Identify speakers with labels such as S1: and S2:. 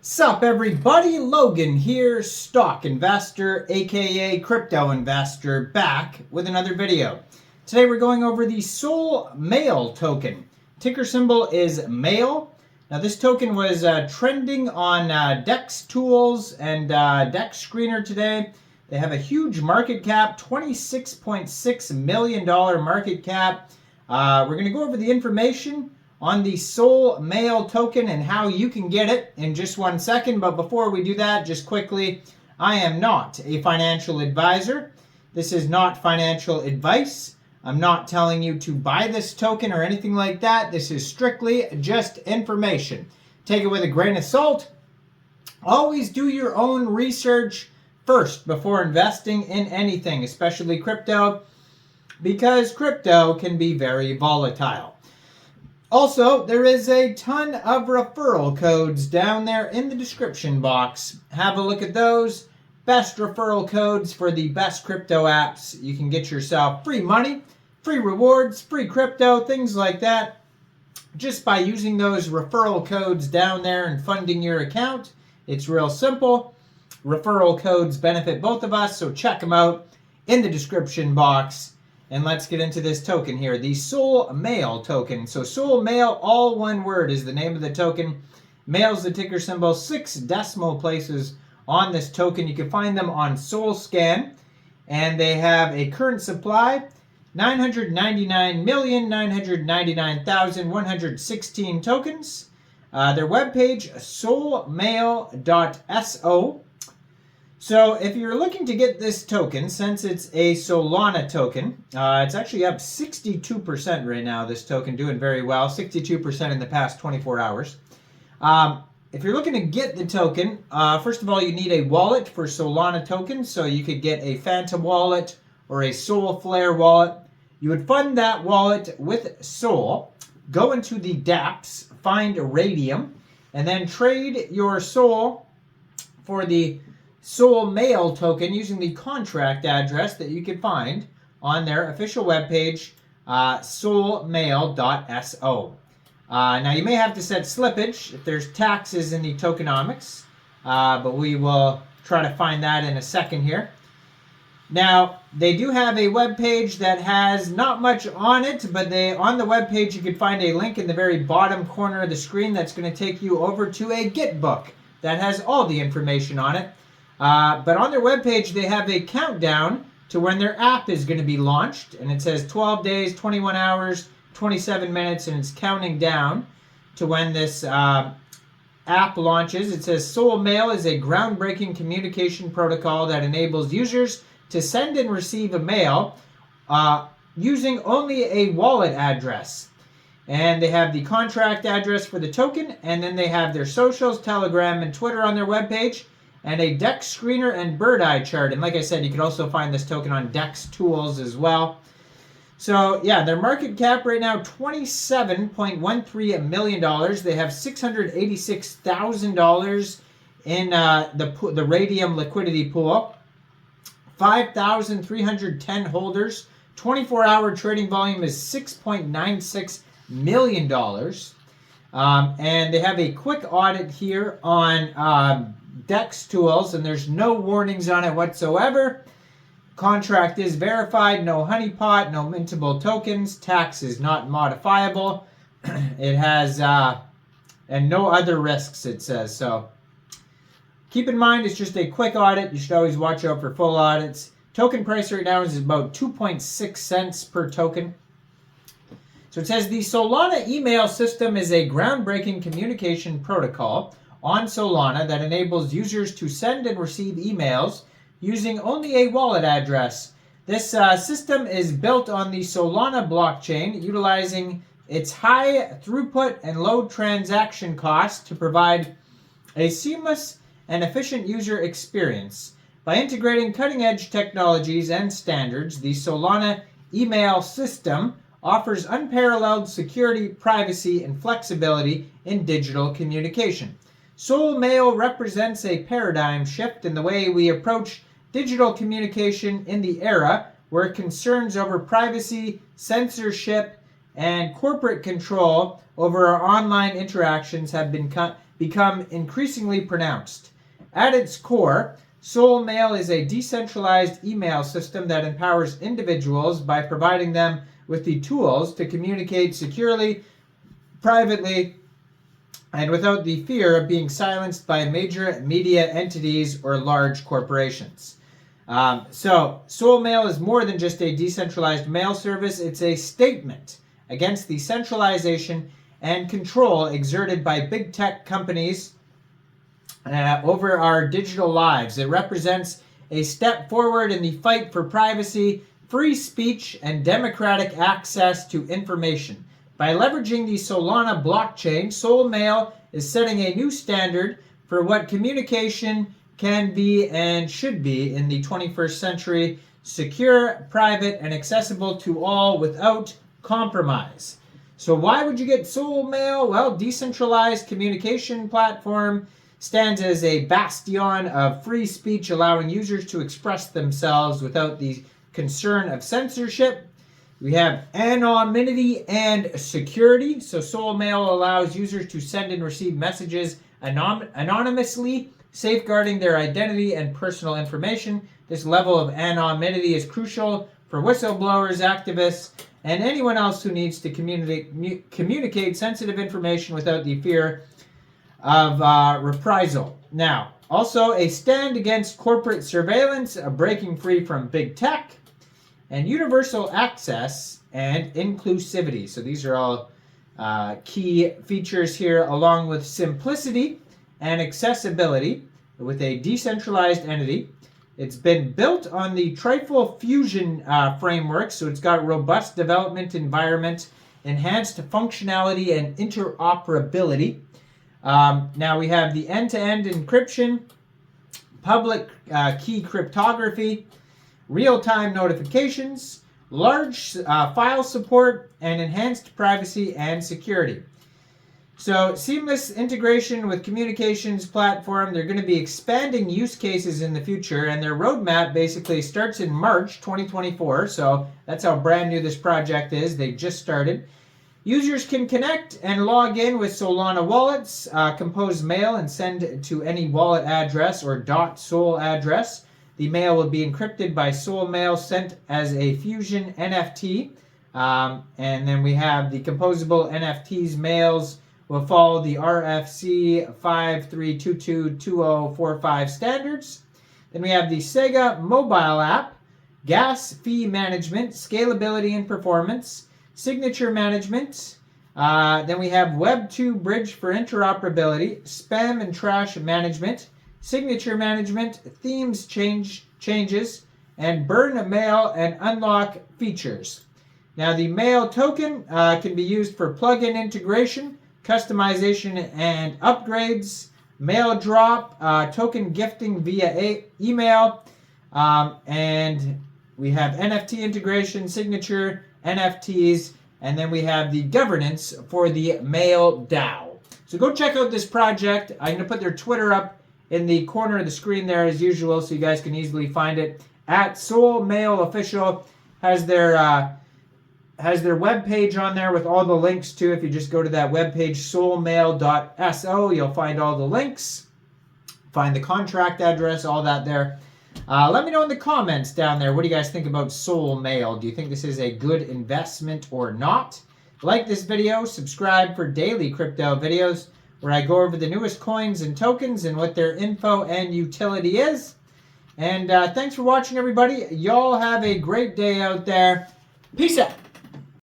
S1: Sup everybody, Logan here, stock investor aka crypto investor, back with another video. Today we're going over the Solmail token. Ticker symbol is MAIL. Now this token was trending on DEX tools and DEX screener today. They have a huge market cap, $26.6 million market cap. We're going to go over the information on the Solmail token and how you can get it in just 1 second. But before we do that, just quickly, I am not a financial advisor. This is not financial advice. I'm not telling you to buy this token or anything like that. This is strictly just information. Take it with a grain of salt. Always do your own research first before investing in anything, especially crypto, because crypto can be very volatile. Also, there is a ton of referral codes down there in the description box. Have a look at those. Best referral codes for the best crypto apps. You can get yourself free money, free rewards, free crypto, things like that, just by using those referral codes down there and funding your account. It's real simple. Referral codes benefit both of us, so check them out in the description box. And let's get into this token here, the Solmail token. So Solmail, all one word, is the name of the token. Mail's the ticker symbol, 6 decimal places on this token. You can find them on SolScan, and they have a current supply, 999,999,116 tokens. Their webpage, solmail.so. So if you're looking to get this token, since it's a Solana token, it's actually up 62% right now, this token, doing very well, 62% in the past 24 hours. If you're looking to get the token, first of all, you need a wallet for Solana tokens, so you could get a Phantom wallet or a Solflare wallet. You would fund that wallet with Sol, go into the dApps, find Raydium, and then trade your Sol for the Solmail token using the contract address that you can find on their official webpage, solmail.so. Now you may have to set slippage if there's taxes in the tokenomics, but we will try to find that in a second here. Now they do have a webpage that has not much on it, but on the webpage you can find a link in the very bottom corner of the screen that's going to take you over to a Gitbook that has all the information on it. But on their webpage, they have a countdown to when their app is going to be launched. And it says 12 days, 21 hours, 27 minutes, and it's counting down to when this app launches. It says Solmail is a groundbreaking communication protocol that enables users to send and receive a mail using only a wallet address. And they have the contract address for the token, and then they have their socials, Telegram, and Twitter on their webpage, and a DEX screener and Birdeye chart. And like I said, you can also find this token on DEX tools as well. So yeah, their market cap right now, $27.13 million. They have $686,000 in the Raydium liquidity pool. 5,310 holders. 24-hour trading volume is $6.96 million. And they have a quick audit here on DEX tools, and there's no warnings on it whatsoever. Contract is verified, no honeypot, no mintable tokens, tax is not modifiable. It has, and no other risks, it says. So keep in mind, it's just a quick audit. You should always watch out for full audits. Token price right now is about 2.6 cents per token. So it says the Solana email system is a groundbreaking communication protocol on Solana that enables users to send and receive emails using only a wallet address. This system is built on the Solana blockchain, utilizing its high throughput and low transaction costs to provide a seamless and efficient user experience. By integrating cutting-edge technologies and standards, the Solana email system offers unparalleled security, privacy, and flexibility in digital communication. Solmail represents a paradigm shift in the way we approach digital communication in the era where concerns over privacy, censorship, and corporate control over our online interactions have become increasingly pronounced. At its core, Solmail is a decentralized email system that empowers individuals by providing them with the tools to communicate securely, privately, and without the fear of being silenced by major media entities or large corporations. So Solmail is more than just a decentralized mail service. It's a statement against the centralization and control exerted by big tech companies over our digital lives. It represents a step forward in the fight for privacy, free speech, and democratic access to information. By leveraging the Solana blockchain, Solmail is setting a new standard for what communication can be and should be in the 21st century, secure, private, and accessible to all without compromise. So why would you get Solmail? Well, decentralized communication platform stands as a bastion of free speech, allowing users to express themselves without the concern of censorship. We have anonymity and security. So Solmail allows users to send and receive messages anonymously, safeguarding their identity and personal information. This level of anonymity is crucial for whistleblowers, activists, and anyone else who needs to communicate sensitive information without the fear of reprisal. Now, also a stand against corporate surveillance, breaking free from big tech, and universal access and inclusivity. So these are all key features here, along with simplicity and accessibility with a decentralized entity. It's been built on the Trifle Fusion framework, so it's got robust development environment, enhanced functionality, and interoperability. Now we have the end-to-end encryption, public key cryptography, real-time notifications, large file support, and enhanced privacy and security. So seamless integration with communications platform. They're going to be expanding use cases in the future, and their roadmap basically starts in March 2024. So that's how brand new this project is. They just started. Users can connect and log in with Solana wallets, compose mail, and send to any wallet address or .sol address. The mail will be encrypted by Solmail, sent as a Fusion NFT. And then we have the composable NFTs mails will follow the RFC 53222045 standards. Then we have the Sega mobile app, gas fee management, scalability and performance, signature management. Then we have Web2 bridge for interoperability, spam and trash management, signature management, themes changes, and burn mail and unlock features. Now the mail token can be used for plugin integration, customization and upgrades, mail drop, token gifting via email, and we have NFT integration, signature, NFTs, and then we have the governance for the Mail DAO. So go check out this project. I'm going to put their Twitter up in the corner of the screen there as usual, so you guys can easily find it. At Solmail Official has their web page on there with all the links too. If you just go to that web page, solmail.so, you'll find all the links, find the contract address, all that there. Let me know in the comments down there, what do you guys think about Solmail? Do you think this is a good investment or not? Like this video, subscribe for daily crypto videos where I go over the newest coins and tokens and what their info and utility is. And thanks for watching, everybody. Y'all have a great day out there. Peace out.